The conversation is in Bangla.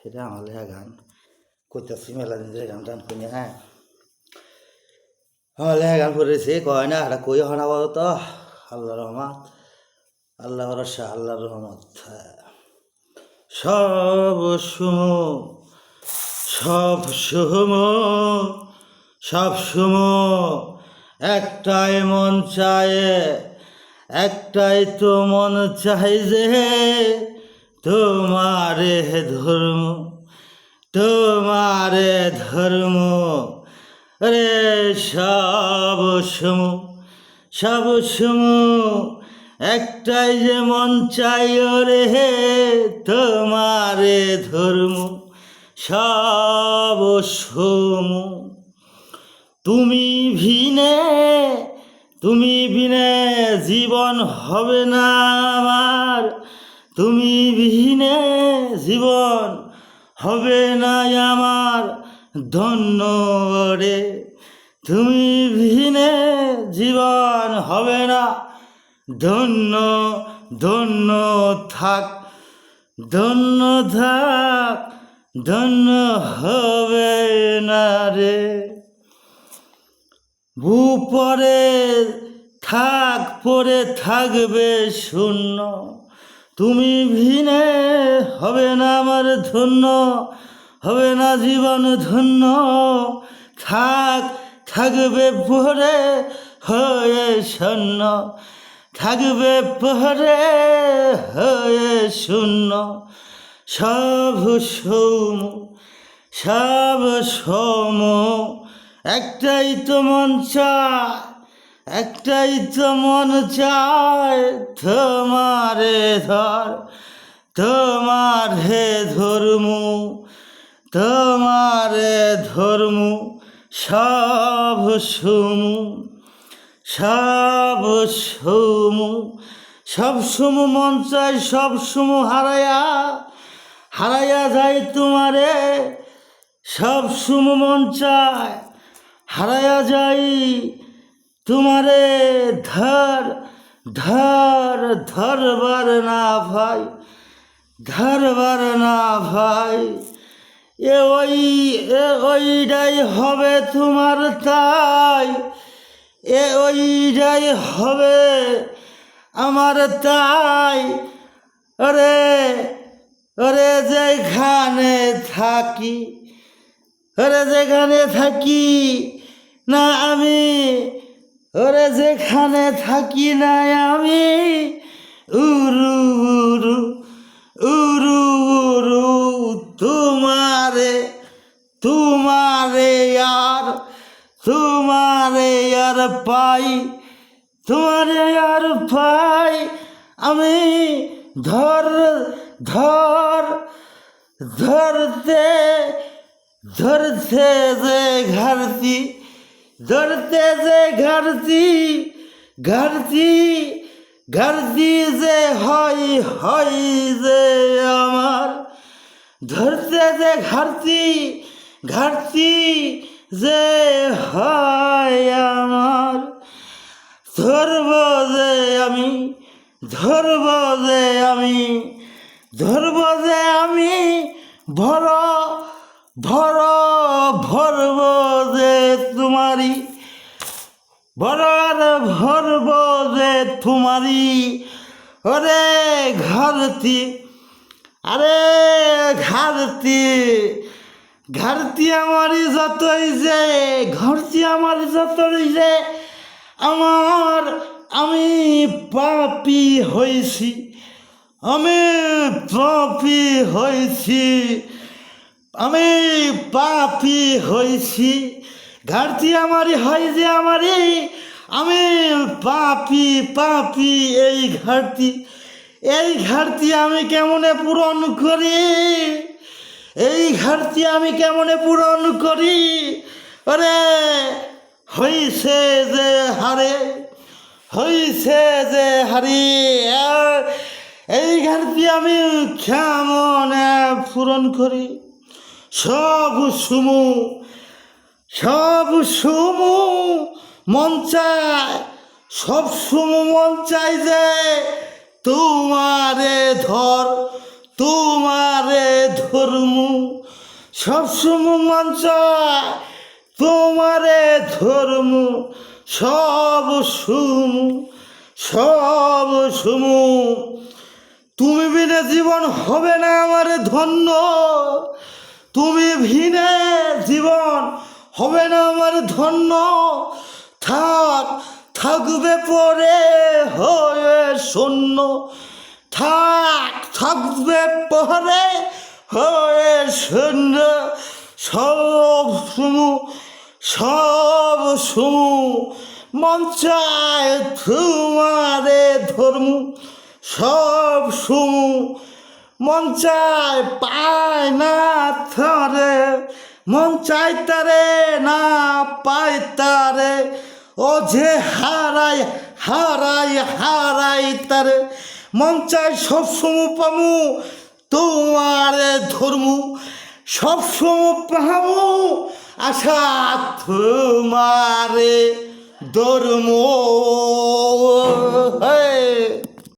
এটা আমার লেখা গান করতেছি মেলা দিন ধরে গান টান করি না। হ্যাঁ আমার লেখা গান করেছি কয় না এটা কই হনা বলো তো। আল্লাহ রহমত, আল্লাহ ভরসা, আল্লাহর রহমত। সব সময় সব সময় সব সময় একটাই মন চায়, একটাই তো মন চাই যে তোমারে ধর্ম, তোমারে ধর্ম রে। সব সময় সব সময় একটাই যে মন চাই রে তোমারে ধর্ম। সব সময় তুমি ভিনে, তুমি বিনে জীবন হবে না আমার, তুমি বিহীনে জীবন হবে না আমার। ধন্য রে তুমি বিহীনে জীবন হবে না। ধন্য ধন্য থাক, ধন্য থাক, ধন্য হবে না রে। ভূ পরে থাক, পরে থাকবে শূন্য, তুমি ভিনে হবে না আমার ধন্য, হবে না জীবন ধন্য। থাক, থাকবে পরে হয়ে শূন্য, থাকবে পরে হয়ে শূন্য। সব সৌম সব সম একটাই তো মন চায়, একটাই তো মন চায় তোমারে ধর, তোমারে ধর্ম, তোমারে ধর্ম। সব সম সব সম সব সম মন চায়, সব সম হারায়া হারায়া যায় তোমারে। সব সম মন চায় হারায়া যাই তোমারে। ধর ধর ধরবার না ভাই, ধরবার না ভাই। ওইটাই হবে তোমার তাই, ওইটাই হবে আমার তাই। ওরে ওরে যেখানে থাকি, ওরে যেখানে থাকি না আমি, ওরে যেখানে থাকি না আমি। উরু উরু উরু উরু তোমারে, তোমারে আর, তোমারে আর পাই, তোমারে আর পাই আমি। ধর ধর ধরতে ধরতে যে ঘাটতি, ধরতে যে ঘাটতি, ঘাটতি ঘাটতি যে হয় হয় যে আমার। ধরতে যে ঘাটতি, ঘাটতি যে হয় আমার। ধরব যে আমি, ধরব যে আমি, ধরব যে আমি। ভর ভর ভরব যে তোমারি, ভরার ভরব যে তোমারি। ওরে ঘাটতি, আরে ঘাটতি ঘাটতি আমারই যতই যে, ঘাটতি আমার যতই যে আমার। আমি পাপী হয়েছি, আমি পাপী হয়েছি, আমি পাপী হয়েছি। ঘাটতি আমারই হয় যে আমারই, আমি পাপী পাপী। এই ঘাটতি, এই ঘাটতি আমি কেমনে পূরণ করি, এই ঘাটতি আমি কেমনে পূরণ করি। ওরে হইছে যে হারে, হইছে যে হারি, এই ঘাটতি আমি কেমনে পূরণ করি। সব সুমু সব সুমু মন চায়, সব সুমু মন চাই যে তোমারে ধর, তোমারে ধর ধর্ম সবসময় মন চায় তোমারে ধর্ম সব সুমু তুমি বিনে জীবন হবে না আমার ধন্য তুমি ভিনে জীবন হবে না আমার ধন্য থাকবে পরে হয়ে শূন্য থাকবে পরে হয়ে শূন্য সব সুমু মন চায় তোমারে ধর্ম সব সুমু মন চায় পায় না তারে মন চাই তারে না পায় তারে ও যে হারাই তারে মন চাই সব সমু পামু তোমারে ধর্ম সব সমু পামু আশা তোমারে ধর্ম